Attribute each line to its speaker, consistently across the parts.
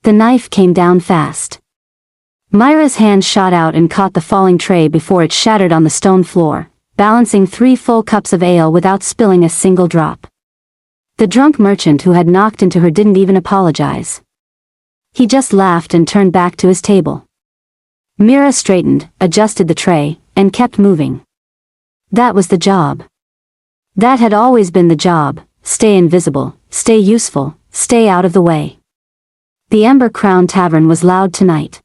Speaker 1: The knife came down fast. Mira's hand shot out and caught the falling tray before it shattered on the stone floor, balancing 3 full cups of ale without spilling a single drop. The drunk merchant who had knocked into her didn't even apologize. He just laughed and turned back to his table. Mira straightened, adjusted the tray, and kept moving. That was the job. That had always been the job: stay invisible, stay useful, stay out of the way. The Ember Crown Tavern was loud tonight.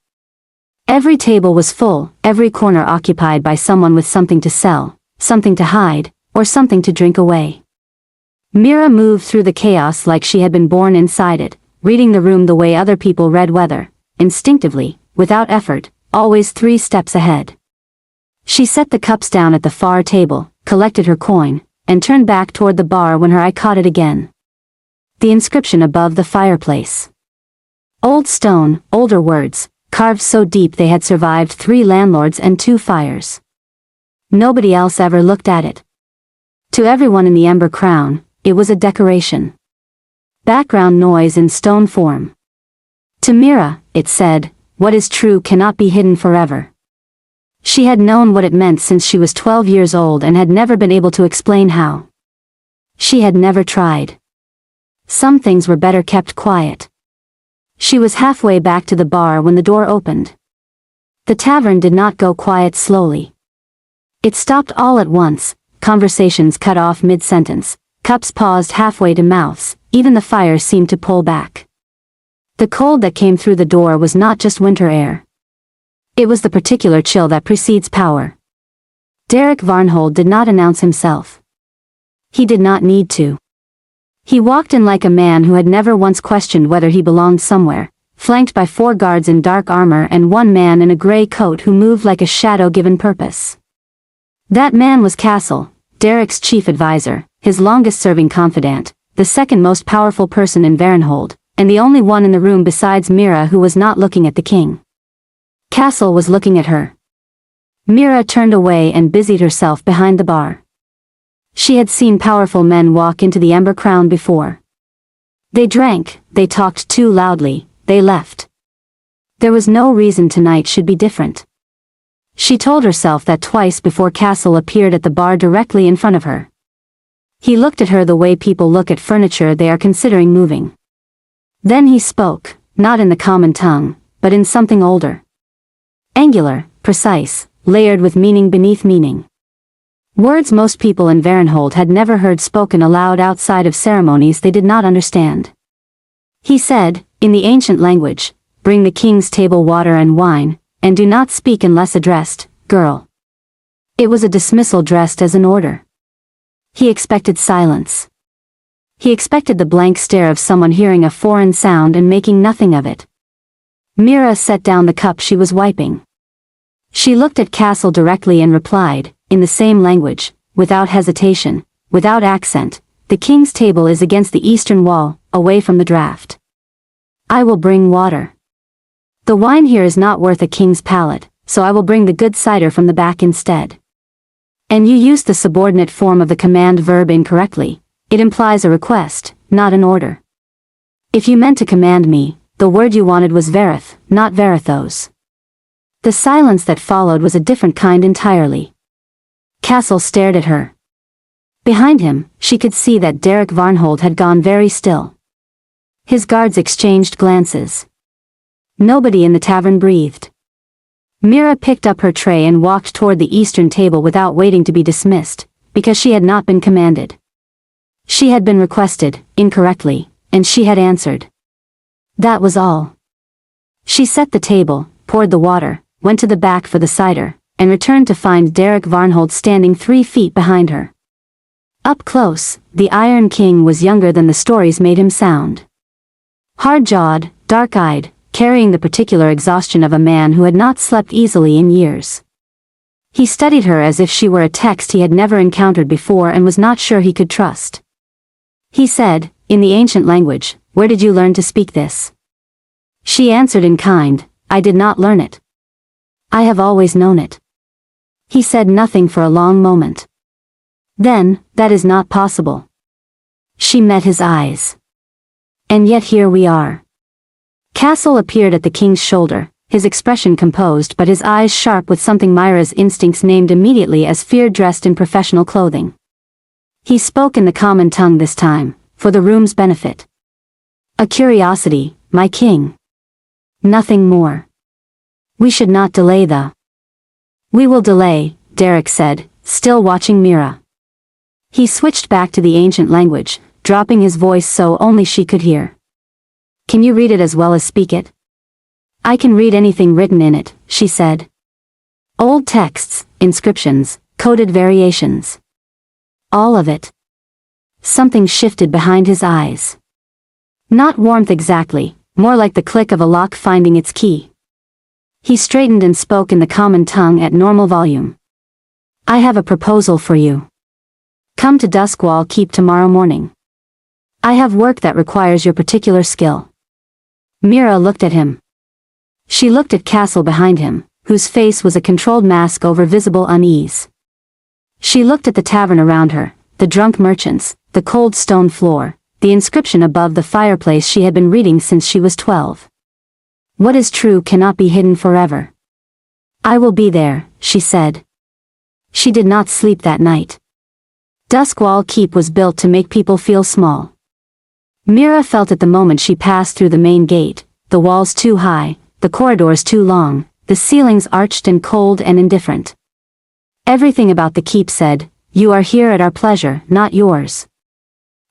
Speaker 1: Every table was full, every corner occupied by someone with something to sell, something to hide, or something to drink away. Mira moved through the chaos like she had been born inside it, reading the room the way other people read weather, instinctively, without effort, always 3 steps ahead. She set the cups down at the far table, collected her coin, and turned back toward the bar when her eye caught it again. The inscription above the fireplace. Old stone, older words, carved so deep they had survived 3 landlords and 2 fires. Nobody else ever looked at it. To everyone in the Ember Crown, it was a decoration. Background noise in stone form. To Mira, it said, "What is true cannot be hidden forever." She had known what it meant since she was 12 years old and had never been able to explain how. She had never tried. Some things were better kept quiet. She was halfway back to the bar when the door opened. The tavern did not go quiet slowly. It stopped all at once, conversations cut off mid-sentence, cups paused halfway to mouths, even the fire seemed to pull back. The cold that came through the door was not just winter air. It was the particular chill that precedes power. Derek Varnhold did not announce himself. He did not need to. He walked in like a man who had never once questioned whether he belonged somewhere, flanked by 4 guards in dark armor and 1 man in a gray coat who moved like a shadow given purpose. That man was Castle, Derek's chief advisor, his longest-serving confidant, the second most powerful person in Varenhold, and the only one in the room besides Mira who was not looking at the king. Castle was looking at her. Mira turned away and busied herself behind the bar. She had seen powerful men walk into the Ember Crown before. They drank, they talked too loudly, they left. There was no reason tonight should be different. She told herself that twice before Castle appeared at the bar directly in front of her. He looked at her the way people look at furniture they are considering moving. Then he spoke, not in the common tongue, but in something older. Angular, precise, layered with meaning beneath meaning. Words most people in Varenhold had never heard spoken aloud outside of ceremonies they did not understand. He said, in the ancient language, "Bring the king's table water and wine, and do not speak unless addressed, girl." It was a dismissal dressed as an order. He expected silence. He expected the blank stare of someone hearing a foreign sound and making nothing of it. Mira set down the cup she was wiping. She looked at Castle directly and replied, in the same language, without hesitation, without accent, "The king's table is against the eastern wall, away from the draft. I will bring water. The wine here is not worth a king's palate, so I will bring the good cider from the back instead." And you used the subordinate form of the command verb incorrectly. It implies a request, not an order. If you meant to command me, the word you wanted was verith, not verithos. The silence that followed was a different kind entirely. Castle stared at her. Behind him, she could see that Derek Varnhold had gone very still. His guards exchanged glances. Nobody in the tavern breathed. Mira picked up her tray and walked toward the eastern table without waiting to be dismissed, because she had not been commanded. She had been requested, incorrectly, and she had answered. That was all. She set the table, poured the water, went to the back for the cider, and returned to find Derek Varnhold standing 3 feet behind her. Up close, the Iron King was younger than the stories made him sound. Hard-jawed, dark-eyed, carrying the particular exhaustion of a man who had not slept easily in years. He studied her as if she were a text he had never encountered before and was not sure he could trust. He said, in the ancient language, "Where did you learn to speak this?" She answered in kind, "I did not learn it. I have always known it." He said nothing for a long moment. Then, "That is not possible." She met his eyes. "And yet here we are." Castle appeared at the king's shoulder, his expression composed but his eyes sharp with something Mira's instincts named immediately as fear dressed in professional clothing. He spoke in the common tongue this time, for the room's benefit. A curiosity, my king. Nothing more. We should not delay the. We will delay, Derek said, still watching Mira. He switched back to the ancient language, dropping his voice so only she could hear. Can you read it as well as speak it? I can read anything written in it, she said. Old texts, inscriptions, coded variations. All of it. Something shifted behind his eyes. Not warmth exactly, more like the click of a lock finding its key. He straightened and spoke in the common tongue at normal volume. I have a proposal for you. Come to Duskwall Keep tomorrow morning. I have work that requires your particular skill. Mira looked at him. She looked at Castle behind him, whose face was a controlled mask over visible unease. She looked at the tavern around her, the drunk merchants, the cold stone floor, the inscription above the fireplace she had been reading since she was 12. What is true cannot be hidden forever. I will be there, she said. She did not sleep that night. Duskwall Keep was built to make people feel small. Mira felt at the moment she passed through the main gate, the walls too high, the corridors too long, the ceilings arched and cold and indifferent. Everything about the keep said, you are here at our pleasure, not yours.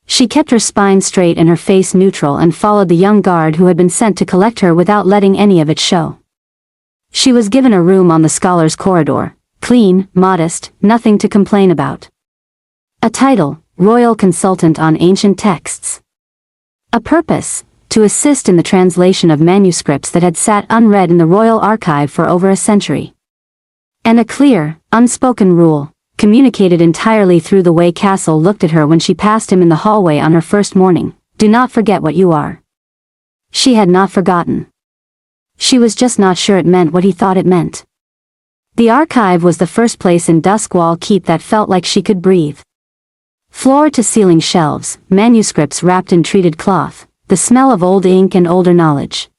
Speaker 1: She kept her spine straight and her face neutral and followed the young guard who had been sent to collect her without letting any of it show. She was given a room on the scholars' corridor, clean, modest, nothing to complain about. A title, Royal Consultant on Ancient Texts. A purpose, to assist in the translation of manuscripts that had sat unread in the royal archive for over a century. And a clear, unspoken rule, communicated entirely through the way Castle looked at her when she passed him in the hallway on her first morning, do not forget what you are. She had not forgotten. She was just not sure it meant what he thought it meant. The archive was the first place in Duskwall Keep that felt like she could breathe. Floor-to-ceiling shelves, manuscripts wrapped in treated cloth, the smell of old ink and older knowledge.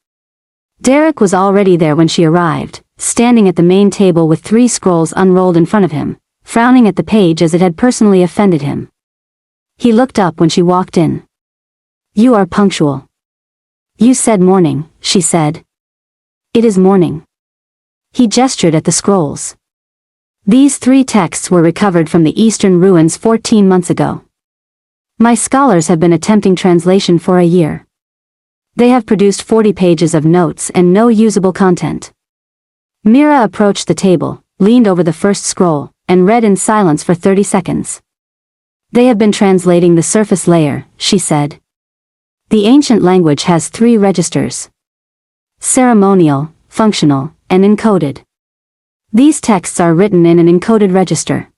Speaker 1: Derek was already there when she arrived, standing at the main table with 3 scrolls unrolled in front of him, frowning at the page as it had personally offended him. He looked up when she walked in. You are punctual. You said morning, she said. It is morning. He gestured at the scrolls. These 3 texts were recovered from the eastern ruins 14 months ago. My scholars have been attempting translation for a year. They have produced 40 pages of notes and no usable content. Mira approached the table, leaned over the first scroll, and read in silence for 30 seconds. They have been translating the surface layer, she said. The ancient language has 3 registers. Ceremonial, functional, and encoded. These texts are written in an encoded register.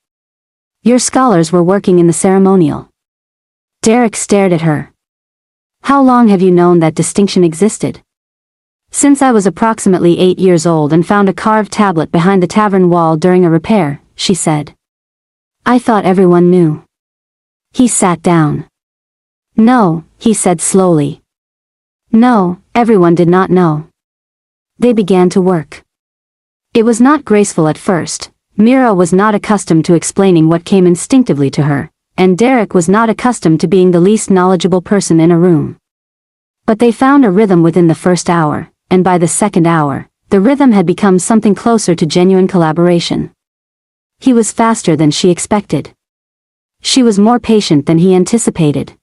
Speaker 1: Your scholars were working in the ceremonial. Derek stared at her. How long have you known that distinction existed? Since I was approximately 8 years old and found a carved tablet behind the tavern wall during a repair, she said. I thought everyone knew. He sat down. No, he said slowly. No, everyone did not know. They began to work. It was not graceful at first. Mira was not accustomed to explaining what came instinctively to her, and Derek was not accustomed to being the least knowledgeable person in a room. But they found a rhythm within the first hour, and by the second hour, the rhythm had become something closer to genuine collaboration. He was faster than she expected. She was more patient than he anticipated.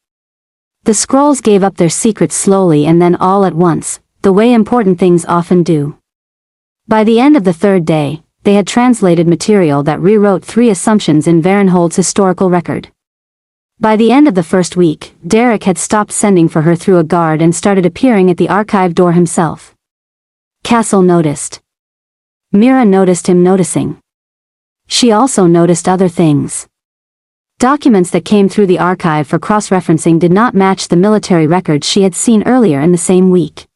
Speaker 1: The scrolls gave up their secrets slowly and then all at once, the way important things often do. By the end of the 3rd day, they had translated material that rewrote 3 assumptions in Varenhold's historical record. By the end of the first week, Derek had stopped sending for her through a guard and started appearing at the archive door himself. Castle noticed. Mira noticed him noticing. She also noticed other things. Documents that came through the archive for cross-referencing did not match the military records she had seen earlier in the same week.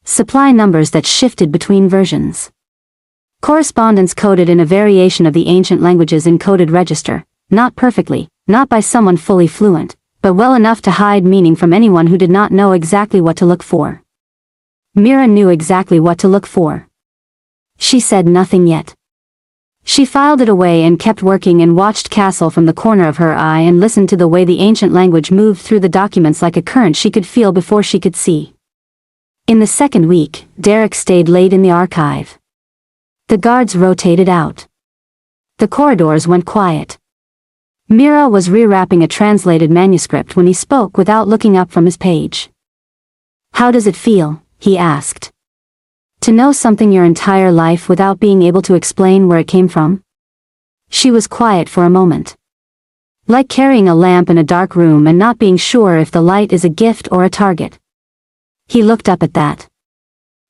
Speaker 1: Supply numbers that shifted between versions. Correspondence coded in a variation of the ancient language's encoded register, not perfectly, not by someone fully fluent, but well enough to hide meaning from anyone who did not know exactly what to look for. Mira knew exactly what to look for. She said nothing yet. She filed it away and kept working and watched Castle from the corner of her eye and listened to the way the ancient language moved through the documents like a current she could feel before she could see. In the second week, Derek stayed late in the archive. The guards rotated out. The corridors went quiet. Mira was rewrapping a translated manuscript when he spoke without looking up from his page. "How does it feel?" he asked. "To know something your entire life without being able to explain where it came from?" She was quiet for a moment. Like carrying a lamp in a dark room and not being sure if the light is a gift or a target. He looked up at that.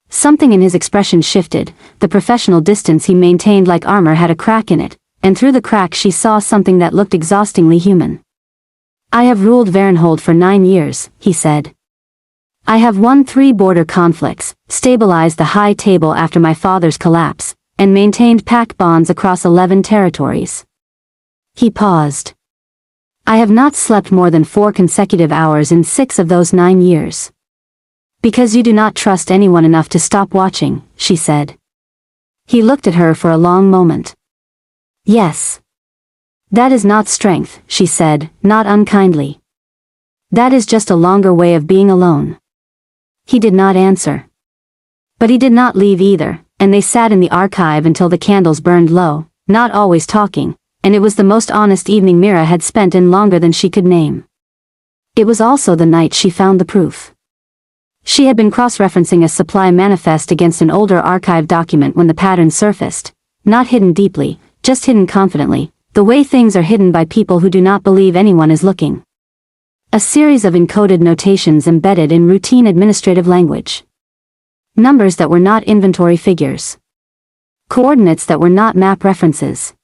Speaker 1: Something in his expression shifted, the professional distance he maintained like armor had a crack in it, and through the crack she saw something that looked exhaustingly human. "I have ruled Varenhold for 9 years, he said. "I have won 3 border conflicts, stabilized the High Table after my father's collapse, and maintained pact bonds across 11 territories." He paused. "I have not slept more than 4 consecutive hours in 6 of those 9 years. "Because you do not trust anyone enough to stop watching," she said. He looked at her for a long moment. "Yes. That is not strength," she said, not unkindly. "That is just a longer way of being alone." He did not answer. But he did not leave either, and they sat in the archive until the candles burned low, not always talking, and it was the most honest evening Mira had spent in longer than she could name. It was also the night she found the proof. She had been cross-referencing a supply manifest against an older archive document when the pattern surfaced, not hidden deeply, just hidden confidently, the way things are hidden by people who do not believe anyone is looking. A series of encoded notations embedded in routine administrative language. Numbers that were not inventory figures. Coordinates that were not map references.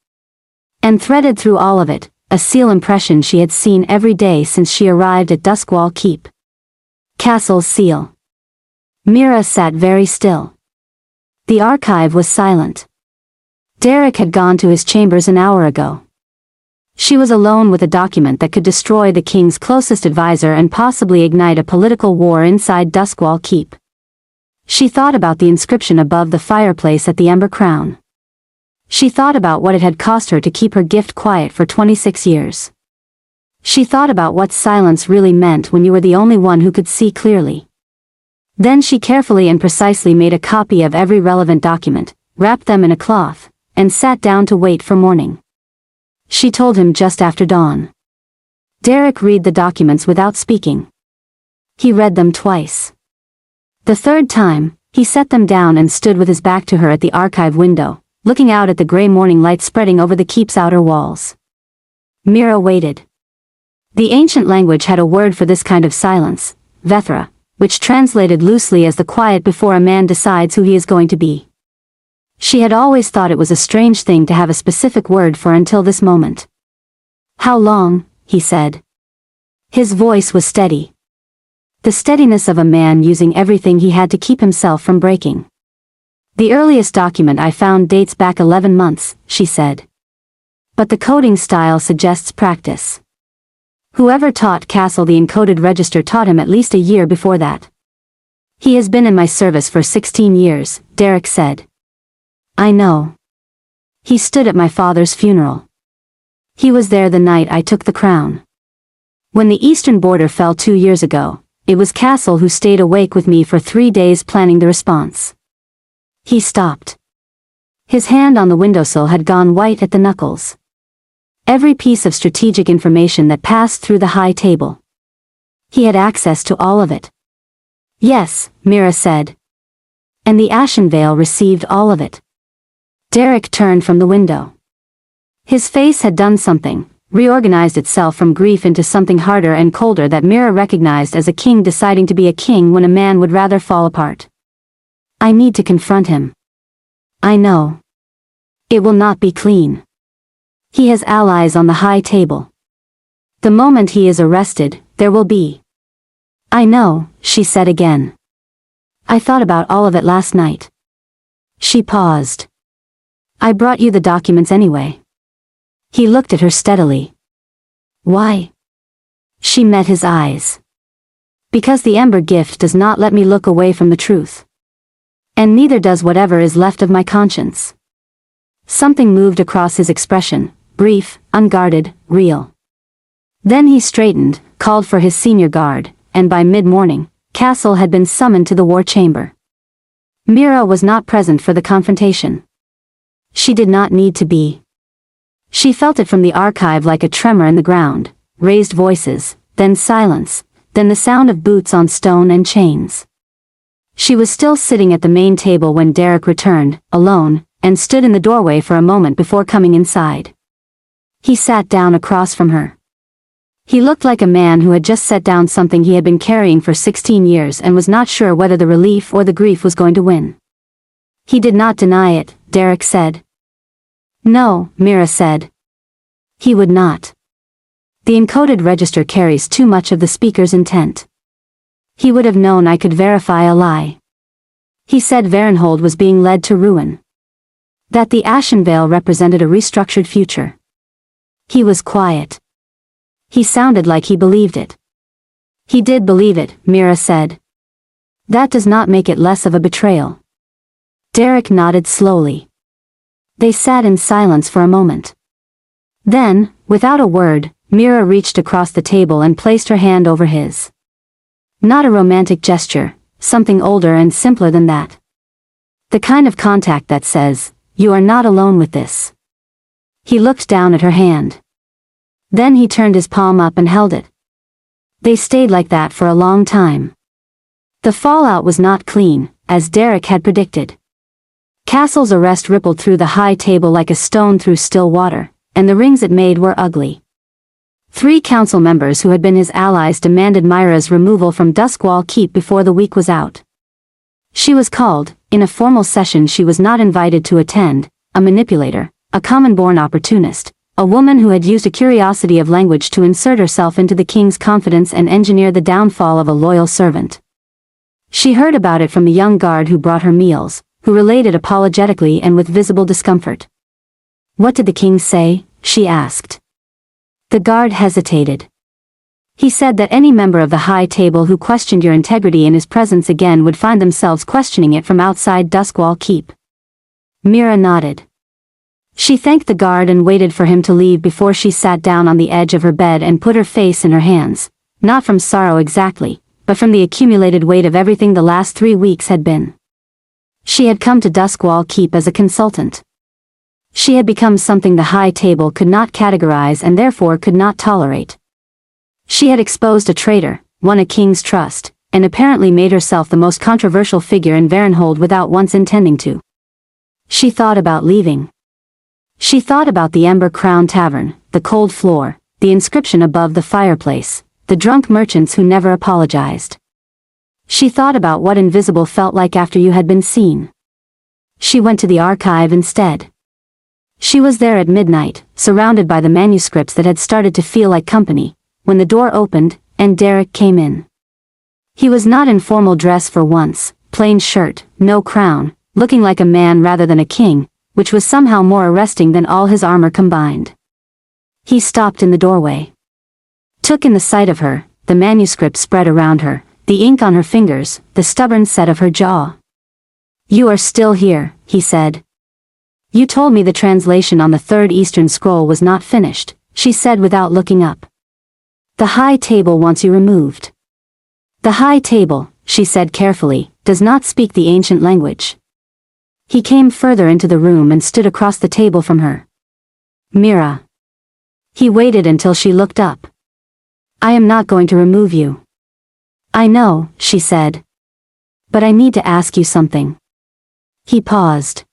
Speaker 1: And threaded through all of it, a seal impression she had seen every day since she arrived at Duskwall Keep. Castle's seal. Mira sat very still. The archive was silent. Derek had gone to his chambers an hour ago. She was alone with a document that could destroy the king's closest advisor and possibly ignite a political war inside Duskwall Keep. She thought about the inscription above the fireplace at the Ember Crown. She thought about what it had cost her to keep her gift quiet for 26 years. She thought about what silence really meant when you were the only one who could see clearly. Then she carefully and precisely made a copy of every relevant document, wrapped them in a cloth, and sat down to wait for morning. She told him just after dawn. Derek read the documents without speaking. He read them twice. The third time, he set them down and stood with his back to her at the archive window, looking out at the gray morning light spreading over the keep's outer walls. Mira waited. The ancient language had a word for this kind of silence, Vethra, which translated loosely as the quiet before a man decides who he is going to be. She had always thought it was a strange thing to have a specific word for until this moment. "How long?" he said. His voice was steady. The steadiness of a man using everything he had to keep himself from breaking. "The earliest document I found dates back 11 months, she said. "But the coding style suggests practice. Whoever taught Castle the encoded register taught him at least a year before that." "He has been in my service for 16 years, Derek said. "I know. He stood at my father's funeral. He was there the night I took the crown. When the eastern border fell 2 years ago, it was Castle who stayed awake with me for 3 days planning the response." He stopped. His hand on the windowsill had gone white at the knuckles. Every piece of strategic information that passed through the High Table. He had access to all of it. "Yes," Mira said. "And the Ashen Veil received all of it." Derek turned from the window. His face had done something, reorganized itself from grief into something harder and colder that Mira recognized as a king deciding to be a king when a man would rather fall apart. "I need to confront him. I know. It will not be clean. He has allies on the High Table. The moment he is arrested, there will be." "I know," she said again. "I thought about all of it last night." She paused. "I brought you the documents anyway." He looked at her steadily. "Why?" She met his eyes. "Because the Ember gift does not let me look away from the truth." And neither does whatever is left of my conscience. Something moved across his expression, brief, unguarded, real. Then he straightened, called for his senior guard, and by mid-morning, Castle had been summoned to the war chamber. Mira was not present for the confrontation. She did not need to be. She felt it from the archive like a tremor in the ground, raised voices, then silence, then the sound of boots on stone and chains. She was still sitting at the main table when Derek returned, alone, and stood in the doorway for a moment before coming inside. He sat down across from her. He looked like a man who had just set down something he had been carrying for 16 years and was not sure whether the relief or the grief was going to win. He did not deny it, Derek said. No, Mira said. He would not. The encoded register carries too much of the speaker's intent. He would have known I could verify a lie. He said Varenhold was being led to ruin. That the Ashenvale represented a restructured future. He was quiet. He sounded like he believed it. He did believe it, Mira said. That does not make it less of a betrayal. Derek nodded slowly. They sat in silence for a moment. Then, without a word, Mira reached across the table and placed her hand over his. Not a romantic gesture, something older and simpler than that. The kind of contact that says, "You are not alone with this." He looked down at her hand. Then he turned his palm up and held it. They stayed like that for a long time. The fallout was not clean, as Derek had predicted. Castle's arrest rippled through the high table like a stone through still water, and the rings it made were ugly. 3 council members who had been his allies demanded Mira's removal from Duskwall Keep before the week was out. She was called, in a formal session she was not invited to attend, a manipulator, a common-born opportunist, a woman who had used a curiosity of language to insert herself into the king's confidence and engineer the downfall of a loyal servant. She heard about it from the young guard who brought her meals, who related apologetically and with visible discomfort. What did the king say? She asked. The guard hesitated. He said that any member of the high table who questioned your integrity in his presence again would find themselves questioning it from outside Duskwall Keep. Mira nodded. She thanked the guard and waited for him to leave before she sat down on the edge of her bed and put her face in her hands, not from sorrow exactly, but from the accumulated weight of everything the last 3 weeks had been. She had come to Duskwall Keep as a consultant. She had become something the high table could not categorize and therefore could not tolerate. She had exposed a traitor, won a king's trust, and apparently made herself the most controversial figure in Varenhold without once intending to. She thought about leaving. She thought about the Ember Crown Tavern, the cold floor, the inscription above the fireplace, the drunk merchants who never apologized. She thought about what invisible felt like after you had been seen. She went to the archive instead. She was there at midnight, surrounded by the manuscripts that had started to feel like company, when the door opened, and Derek came in. He was not in formal dress for once, plain shirt, no crown, looking like a man rather than a king, which was somehow more arresting than all his armor combined. He stopped in the doorway. Took in the sight of her, the manuscript spread around her, the ink on her fingers, the stubborn set of her jaw. You are still here, he said. You told me the translation on the 3rd Eastern Scroll was not finished, she said without looking up. The high table wants you removed. The high table, she said carefully, does not speak the ancient language. He came further into the room and stood across the table from her. Mira. He waited until she looked up. I am not going to remove you. I know, she said. But I need to ask you something. He paused.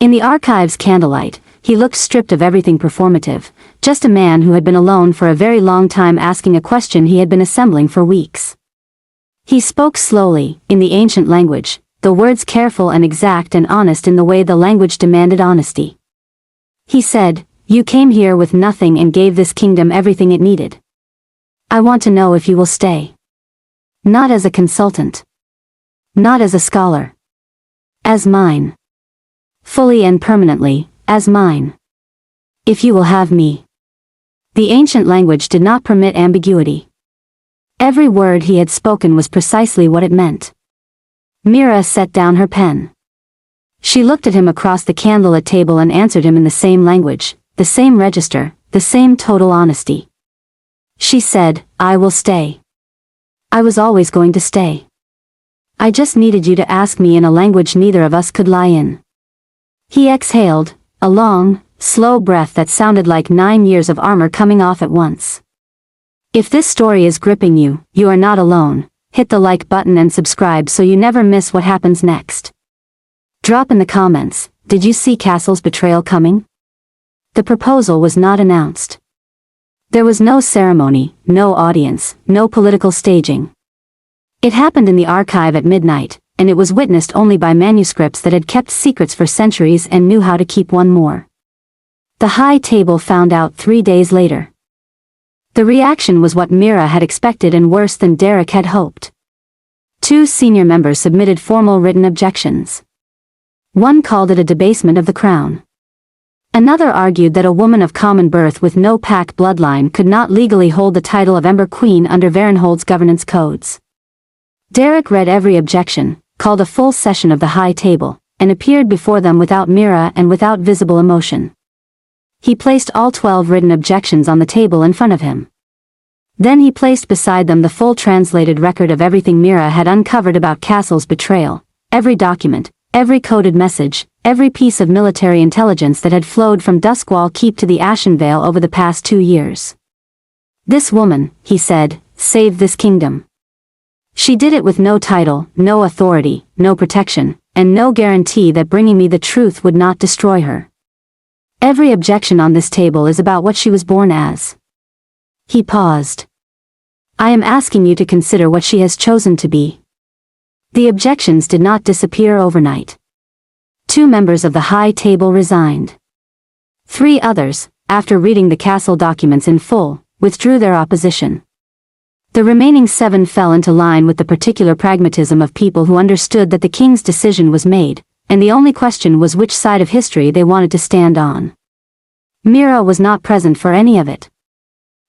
Speaker 1: In the archive's candlelight, he looked stripped of everything performative, just a man who had been alone for a very long time asking a question he had been assembling for weeks. He spoke slowly, in the ancient language, the words careful and exact and honest in the way the language demanded honesty. He said, You came here with nothing and gave this kingdom everything it needed. I want to know if you will stay. Not as a consultant. Not as a scholar. As mine. Fully and permanently, as mine. If you will have me. The ancient language did not permit ambiguity. Every word he had spoken was precisely what it meant. Mira set down her pen. She looked at him across the candlelit table and answered him in the same language, the same register, the same total honesty. She said, "I will stay. I was always going to stay. I just needed you to ask me in a language neither of us could lie in." He exhaled, a long, slow breath that sounded like 9 years of armor coming off at once. If this story is gripping you, you are not alone. Hit the like button and subscribe so you never miss what happens next. Drop in the comments, did you see Castle's betrayal coming? The proposal was not announced. There was no ceremony, no audience, no political staging. It happened in the archive at midnight, and it was witnessed only by manuscripts that had kept secrets for centuries and knew how to keep one more. The High Table found out 3 days later. The reaction was what Mira had expected and worse than Derek had hoped. 2 senior members submitted formal written objections. One called it a debasement of the crown. Another argued that a woman of common birth with no pack bloodline could not legally hold the title of Ember Queen under Varenhold's governance codes. Derek read every objection, called a full session of the High Table, and appeared before them without Mira and without visible emotion. He placed all 12 written objections on the table in front of him. Then he placed beside them the full translated record of everything Mira had uncovered about Castle's betrayal, every document, every coded message, every piece of military intelligence that had flowed from Duskwall Keep to the Ashen Vale over the past 2 years. "This woman," he said, "saved this kingdom. She did it with no title, no authority, no protection, and no guarantee that bringing me the truth would not destroy her. Every objection on this table is about what she was born as." He paused. "I am asking you to consider what she has chosen to be." The objections did not disappear overnight. 2 members of the High Table resigned. 3 others, after reading the Castle documents in full, withdrew their opposition. The remaining 7 fell into line with the particular pragmatism of people who understood that the king's decision was made, and the only question was which side of history they wanted to stand on. Mira was not present for any of it.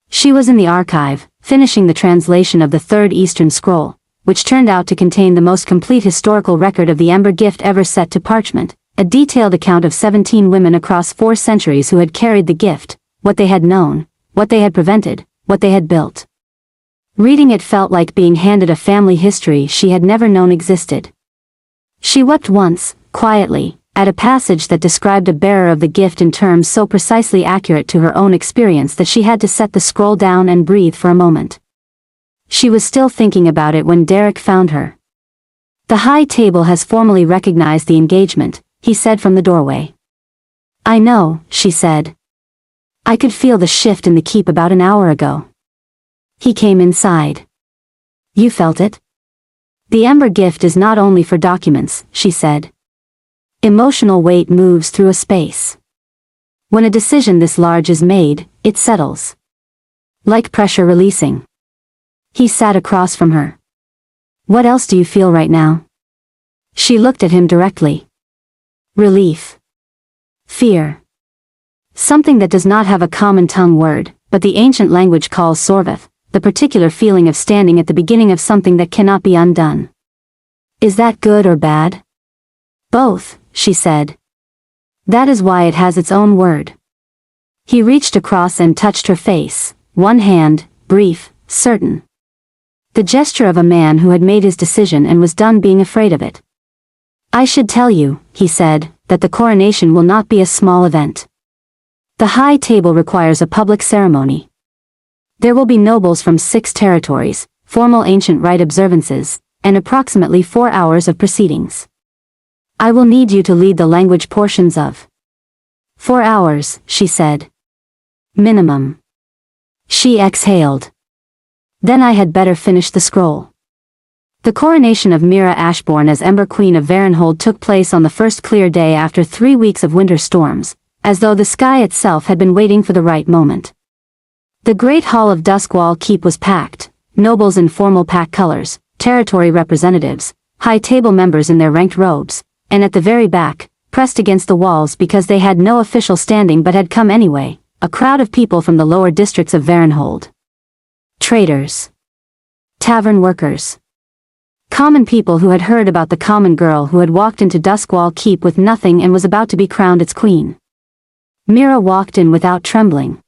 Speaker 1: She was in the archive, finishing the translation of the 3rd Eastern Scroll, which turned out to contain the most complete historical record of the Ember gift ever set to parchment, a detailed account of 17 women across 4 centuries who had carried the gift, what they had known, what they had prevented, what they had built. Reading it felt like being handed a family history she had never known existed. She wept once, quietly, at a passage that described a bearer of the gift in terms so precisely accurate to her own experience that she had to set the scroll down and breathe for a moment. She was still thinking about it when Derek found her. "The High Table has formally recognized the engagement," he said from the doorway. "I know," she said. "I could feel the shift in the keep about an hour ago." He came inside. "You felt it?" "The Ember gift is not only for documents," she said. "Emotional weight moves through a space. When a decision this large is made, it settles. Like pressure releasing." He sat across from her. "What else do you feel right now?" She looked at him directly. "Relief. Fear. Something that does not have a common tongue word, but the ancient language calls sorveth, the particular feeling of standing at the beginning of something that cannot be undone." "Is that good or bad?" "Both," she said. "That is why it has its own word." He reached across and touched her face, one hand, brief, certain. The gesture of a man who had made his decision and was done being afraid of it. "I should tell you," he said, "that the coronation will not be a small event. The High Table requires a public ceremony. There will be nobles from 6 territories, formal ancient rite observances, and approximately 4 hours of proceedings. I will need you to lead the language portions of." "4 hours," she said. "Minimum." She exhaled. "Then I had better finish the scroll." The coronation of Mira Ashbourne as Ember Queen of Varenhold took place on the first clear day after 3 weeks of winter storms, as though the sky itself had been waiting for the right moment. The great hall of Duskwall Keep was packed, nobles in formal pack colors, territory representatives, High Table members in their ranked robes, and at the very back, pressed against the walls because they had no official standing but had come anyway, a crowd of people from the lower districts of Varenhold. Traders. Tavern workers. Common people who had heard about the common girl who had walked into Duskwall Keep with nothing and was about to be crowned its queen. Mira walked in without trembling.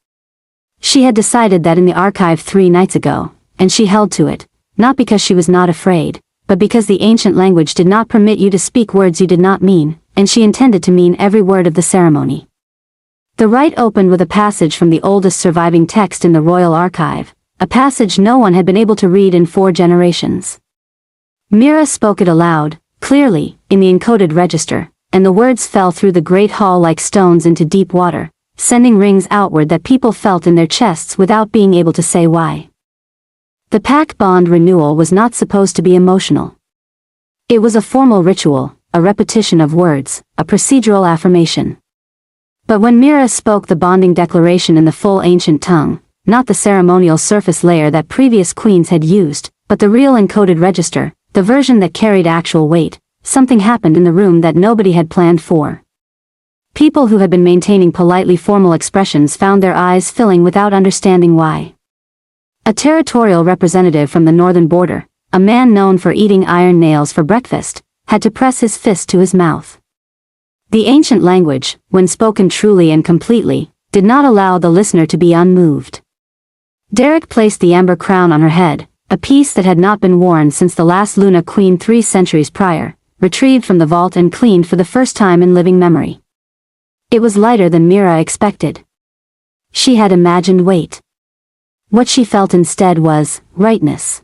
Speaker 1: She had decided that in the archive 3 nights ago, and she held to it, not because she was not afraid, but because the ancient language did not permit you to speak words you did not mean, and she intended to mean every word of the ceremony. The rite opened with a passage from the oldest surviving text in the royal archive, a passage no one had been able to read in 4 generations. Mira spoke it aloud, clearly, in the encoded register, and the words fell through the great hall like stones into deep water, sending rings outward that people felt in their chests without being able to say why. The pact bond renewal was not supposed to be emotional. It was a formal ritual, a repetition of words, a procedural affirmation. But when Mira spoke the bonding declaration in the full ancient tongue, not the ceremonial surface layer that previous queens had used, but the real encoded register, the version that carried actual weight, something happened in the room that nobody had planned for. People who had been maintaining politely formal expressions found their eyes filling without understanding why. A territorial representative from the northern border, a man known for eating iron nails for breakfast, had to press his fist to his mouth. The ancient language, when spoken truly and completely, did not allow the listener to be unmoved. Derek placed the amber crown on her head, a piece that had not been worn since the last Luna Queen 3 centuries prior, retrieved from the vault and cleaned for the first time in living memory. It was lighter than Mira expected. She had imagined weight. What she felt instead was rightness.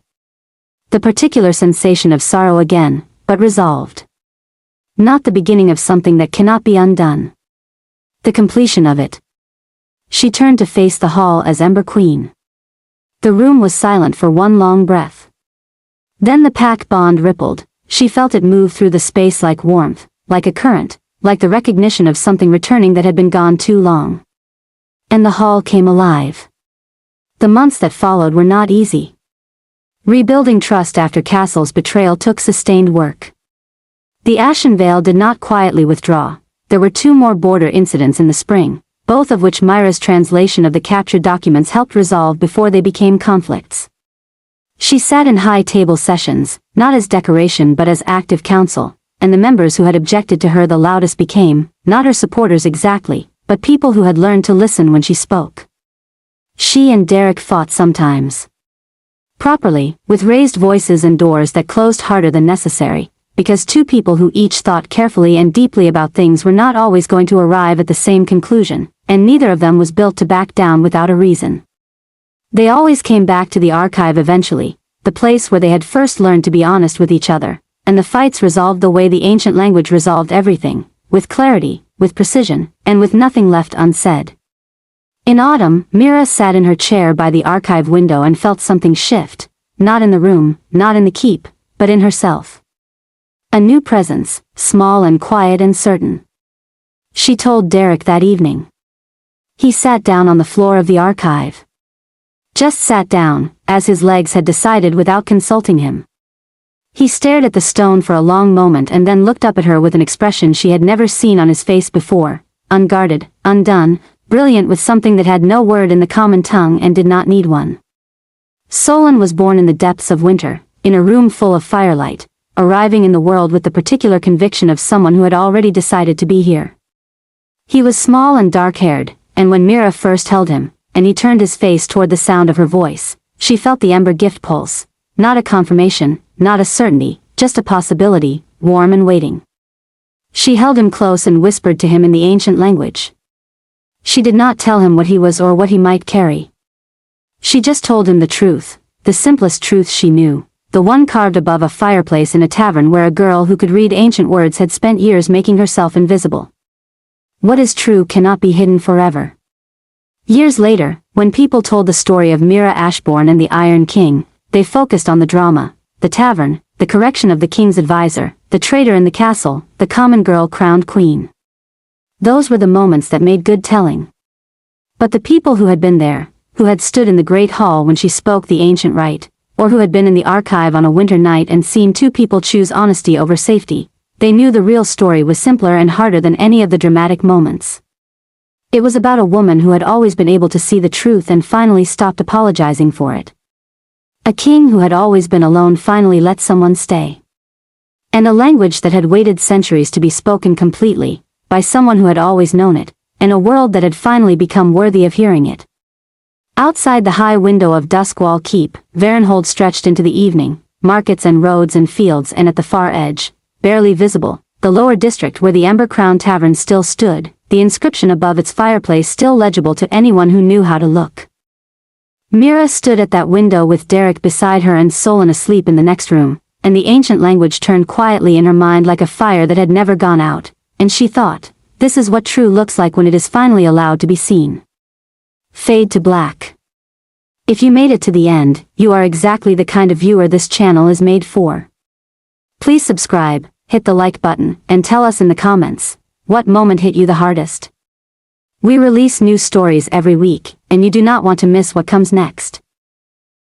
Speaker 1: The particular sensation of sorrow again, but resolved. Not the beginning of something that cannot be undone. The completion of it. She turned to face the hall as Ember Queen. The room was silent for one long breath. Then the pact bond rippled. She felt it move through the space like warmth, like a current, like the recognition of something returning that had been gone too long. And the hall came alive. The months that followed were not easy. Rebuilding trust after Castle's betrayal took sustained work. The Ashen Veil did not quietly withdraw. There were 2 more border incidents in the spring, both of which Mira's translation of the captured documents helped resolve before they became conflicts. She sat in high table sessions, not as decoration but as active counsel, and the members who had objected to her the loudest became, not her supporters exactly, but people who had learned to listen when she spoke. She and Derek fought sometimes. Properly, with raised voices and doors that closed harder than necessary, because 2 people who each thought carefully and deeply about things were not always going to arrive at the same conclusion, and neither of them was built to back down without a reason. They always came back to the archive eventually, the place where they had first learned to be honest with each other, and the fights resolved the way the ancient language resolved everything, with clarity, with precision, and with nothing left unsaid. In autumn, Mira sat in her chair by the archive window and felt something shift, not in the room, not in the keep, but in herself. A new presence, small and quiet and certain. She told Derek that evening. He sat down on the floor of the archive. Just sat down, as his legs had decided without consulting him. He stared at the stone for a long moment and then looked up at her with an expression she had never seen on his face before, unguarded, undone, brilliant with something that had no word in the common tongue and did not need one. Solon was born in the depths of winter, in a room full of firelight, arriving in the world with the particular conviction of someone who had already decided to be here. He was small and dark-haired, and when Mira first held him, and he turned his face toward the sound of her voice, she felt the ember gift pulse, not a confirmation, not a certainty, just a possibility, warm and waiting. She held him close and whispered to him in the ancient language. She did not tell him what he was or what he might carry. She just told him the truth, the simplest truth she knew, the one carved above a fireplace in a tavern where a girl who could read ancient words had spent years making herself invisible. What is true cannot be hidden forever. Years later, when people told the story of Mira Ashbourne and the Iron King, they focused on the drama, the tavern, the correction of the king's advisor, the traitor in the castle, the common girl crowned queen. Those were the moments that made good telling. But the people who had been there, who had stood in the great hall when she spoke the ancient rite, or who had been in the archive on a winter night and seen 2 people choose honesty over safety, they knew the real story was simpler and harder than any of the dramatic moments. It was about a woman who had always been able to see the truth and finally stopped apologizing for it. A king who had always been alone finally let someone stay. And a language that had waited centuries to be spoken completely, by someone who had always known it, and a world that had finally become worthy of hearing it. Outside the high window of Duskwall Keep, Varenhold stretched into the evening, markets and roads and fields, and at the far edge, barely visible, the lower district where the Ember-Crowned Tavern still stood, the inscription above its fireplace still legible to anyone who knew how to look. Mira stood at that window with Derek beside her and Solon asleep in the next room, and the ancient language turned quietly in her mind like a fire that had never gone out, and she thought, this is what true looks like when it is finally allowed to be seen. Fade to black. If you made it to the end, you are exactly the kind of viewer this channel is made for. Please subscribe, hit the like button, and tell us in the comments, what moment hit you the hardest? We release new stories every week, and you do not want to miss what comes next.